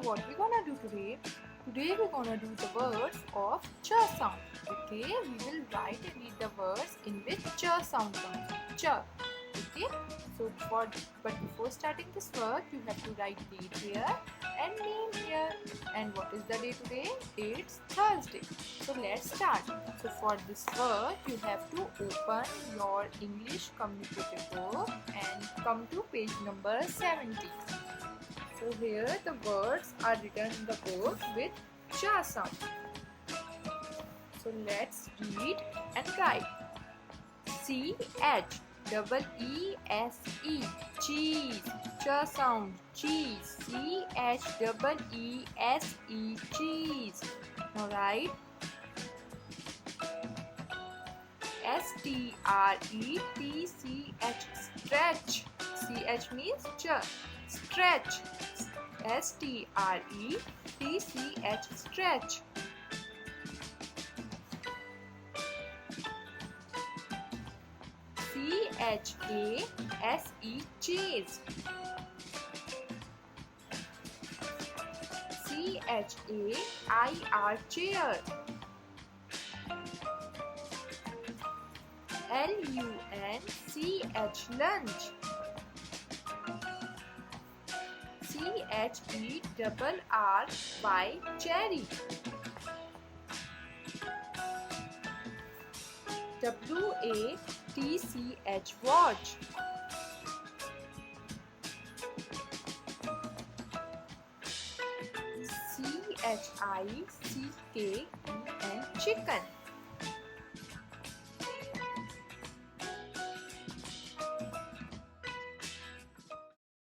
what we're gonna do today? Today we're gonna do the words of ch sound. Okay, we will write and read the words in which ch sound comes. Ch. Okay. But before starting this word, you have to write date here and name here. And what is the day today? It's Thursday. So let's start. So for this word, you have to open your English communicative book and come to page number 70. So here the words are written in the book with cha sound. So let's read and write. C-H-E-E-S-E, cheese. Cha sound, cheese. C-H-E-E-S-E, cheese. Now write. S-T-R-E-T-C-H, stretch. C-H means ch. Stretch. S-T-R-E-T-C-H, stretch. C-H-A-S-E, chase. C-H-A-I-R, chair. L-U-N-C-H, lunch. C-H-E-R-R-Y, cherry. W-A-T-C-H, watch. C-H-I-C-K-E-N, chicken.